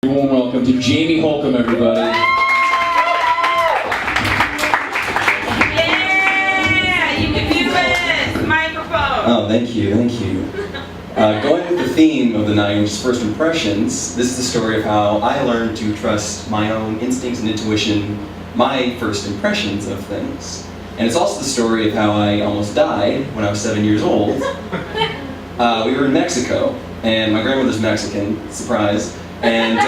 Warm welcome to Jamie Holcomb, everybody. Yeah, you can do it. Microphone. Oh, thank you. Going with the theme of the night, which is first impressions, this is the story of how I learned to trust my own instincts and intuition, my first impressions of things. And it's also the story of how I almost died when I was 7 years old. We were in Mexico, and my grandmother's Mexican, surprise, and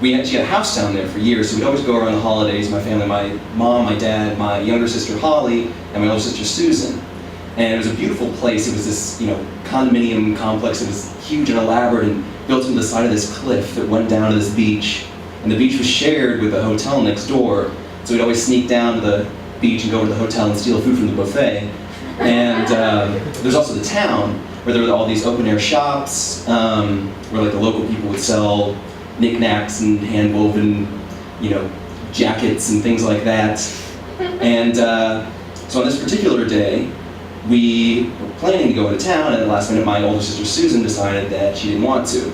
she had a house down there for years, so we'd always go around the holidays, my family, my mom, my dad, my younger sister Holly, and my older sister Susan. And it was a beautiful place. It was this, condominium complex. It was huge and elaborate and built into the side of this cliff that went down to this beach. And the beach was shared with a hotel next door, so we'd always sneak down to the beach and go to the hotel and steal food from the buffet. And there's also the town, where there were all these open-air shops, where like the local people would sell knickknacks and hand-woven, jackets and things like that. And so on this particular day, we were planning to go to town, and at the last minute, my older sister Susan decided that she didn't want to.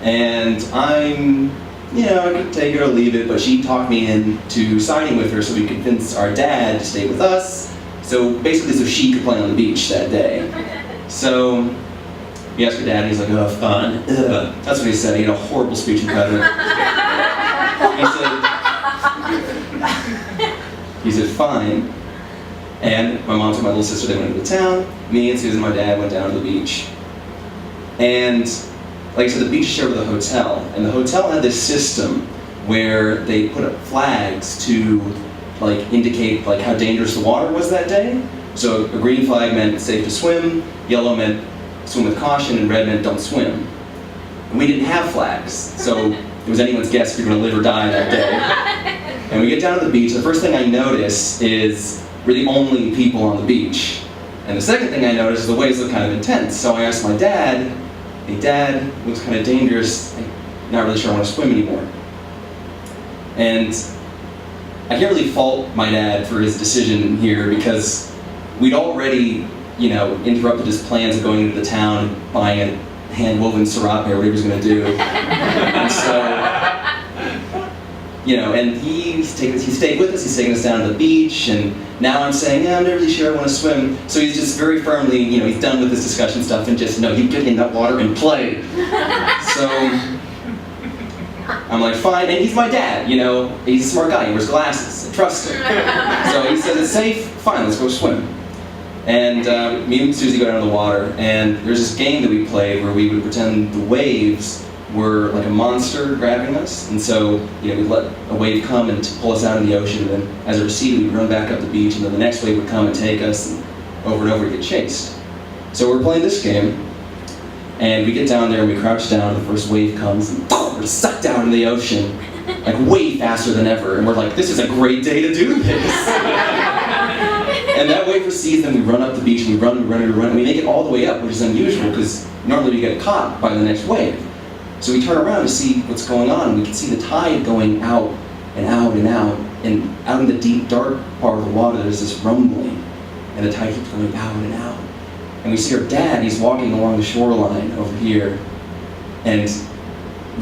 And I could take it or leave it, but she talked me into siding with her so we could convince our dad to stay with us. So basically, so she could play on the beach that day. So we asked her dad, and he's like, "Oh, fun." Ugh. That's what he said. He had a horrible speech impediment. He said, "Fine." And my mom took my little sister, they went into town. Me and Susan, my dad, went down to the beach. And like I said, the beach shared with a hotel. And the hotel had this system where they put up flags to indicate how dangerous the water was that day. So a green flag meant it's safe to swim, yellow meant swim with caution, and red meant don't swim. And we didn't have flags, so it was anyone's guess if you're going to live or die that day. And we get down to the beach, the first thing I notice is we're the only people on the beach. And the second thing I notice is the waves look kind of intense. So I asked my dad, "Hey Dad, it looks kind of dangerous. I'm not really sure I want to swim anymore." And I can't really fault my dad for his decision here because we'd already, interrupted his plans of going into the town and buying a hand-woven serape or whatever he was going to do. And so, and he stayed with us, he's taking us down to the beach, and now I'm saying, "Yeah, I'm not really sure I want to swim." So he's just very firmly, he's done with this discussion stuff and just, "No, you get in that water and play." So I'm like, "Fine," and he's my dad, he's a smart guy, he wears glasses, I trust him. So he says, "It's safe, fine, let's go swim." And me and Susie go down to the water, and there's this game that we played where we would pretend the waves were like a monster grabbing us, and so we'd let a wave come and pull us out in the ocean, and then as it receded, we'd run back up the beach, and then the next wave would come and take us, and over and get chased. So we're playing this game, and we get down there, and we crouch down, and the first wave comes, and we're sucked out in the ocean, way faster than ever, and we're like, "This is a great day to do this." And that wave recedes, then we run up the beach, and we run, and we make it all the way up, which is unusual, because normally we get caught by the next wave. So we turn around to see what's going on, and we can see the tide going out, and out, and out, and out in the deep, dark part of the water, there's this rumbling, and the tide keeps going out and out. And we see our dad, he's walking along the shoreline over here, and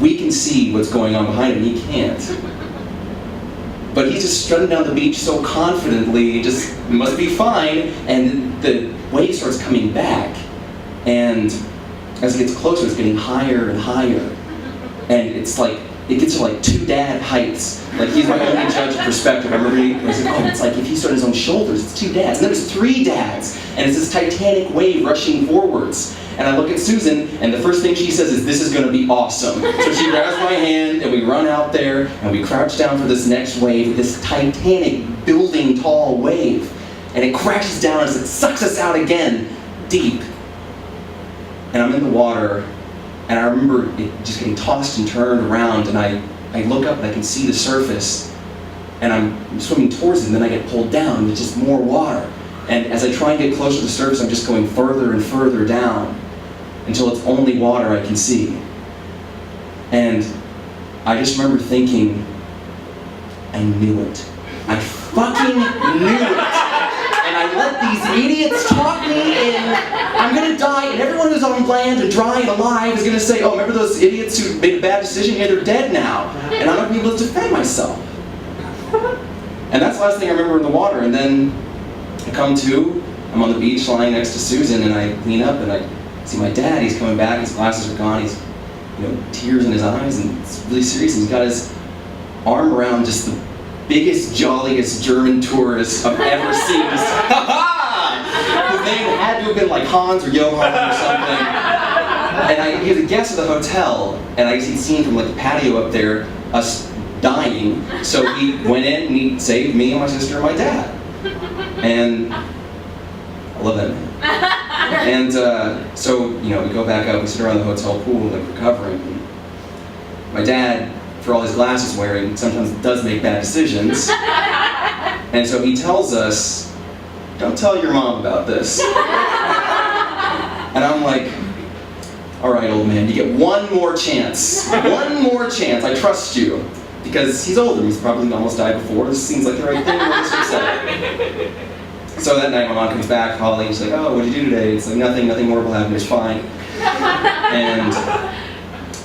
we can see what's going on behind him, and he can't. But he's just strutting down the beach so confidently, just must be fine, and the wave starts coming back, and as it gets closer, it's getting higher and higher, and it's like, it gets to two dad heights. He's my only judge of perspective. I remember it's like if he stood on his own shoulders, it's two dads, and then there's three dads, and it's this Titanic wave rushing forwards. And I look at Susan, and the first thing she says is, "This is going to be awesome." So she grabs my hand, and we run out there, and we crouch down for this next wave, this Titanic building tall wave. And it crashes down as it sucks us out again, deep. And I'm in the water, and I remember it just getting tossed and turned around, and I look up, and I can see the surface, and I'm swimming towards it, and then I get pulled down, and there's just more water. And as I try and get closer to the surface, I'm just going further and further down, until it's only water I can see. And I just remember thinking, I knew it. I fucking knew it. and I let these idiots talk me in. I'm gonna die, and everyone who's on land and dry and alive is gonna say, oh, remember those idiots who made a bad decision? Yeah, they're dead now. And I'm not gonna be able to defend myself. And that's the last thing I remember in the water. And then I come to, I'm on the beach lying next to Susan, and I lean up and I see my dad. He's coming back, his glasses are gone, he's, tears in his eyes, and it's really serious. And he's got his arm around just the biggest, jolliest German tourist I've ever seen. His name had to have been like Hans or Johann or something. And he was a guest at the hotel, and I had seen from like the patio up there us dying. So he went in and he saved me and my sister and my dad. And I love that man. And so we go back up, we sit around the hotel pool, like recovering. And my dad, for all his glasses wearing, sometimes does make bad decisions. And so he tells us, don't tell your mom about this. And I'm like, all right, old man, you get one more chance. One more chance, I trust you. Because he's older, he's probably almost died before. This seems like the right thing to say. So that night my mom comes back, Holly, and she's like, oh, what'd you do today? It's like, nothing horrible happened, it's fine. And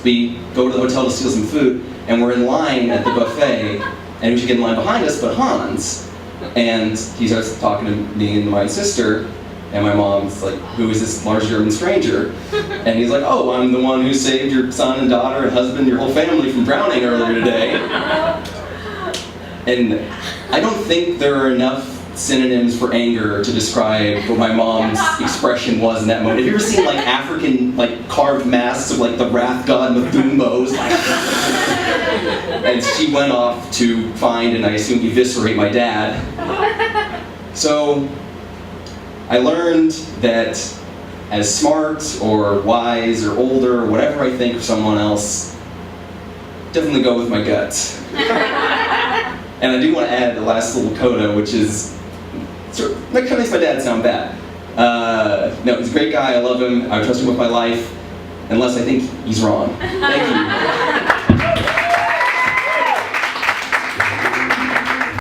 we go to the hotel to steal some food, and we're in line at the buffet, and we should get in line behind us, but Hans. And he starts talking to me and my sister, and my mom's like, who is this large German stranger? And he's like, oh, I'm the one who saved your son and daughter and husband, your whole family from drowning earlier today. And I don't think there are enough synonyms for anger to describe what my mom's expression was in that moment. Have you ever seen like African carved masks of like the wrath god Mthumbo? And she went off to find and I assume eviscerate my dad. So I learned that as smart or wise or older or whatever I think of someone else, definitely go with my gut. And I do want to add the last little coda, which is, that kind of makes my dad sound bad. No, he's a great guy, I love him, I trust him with my life, unless I think he's wrong. Thank you.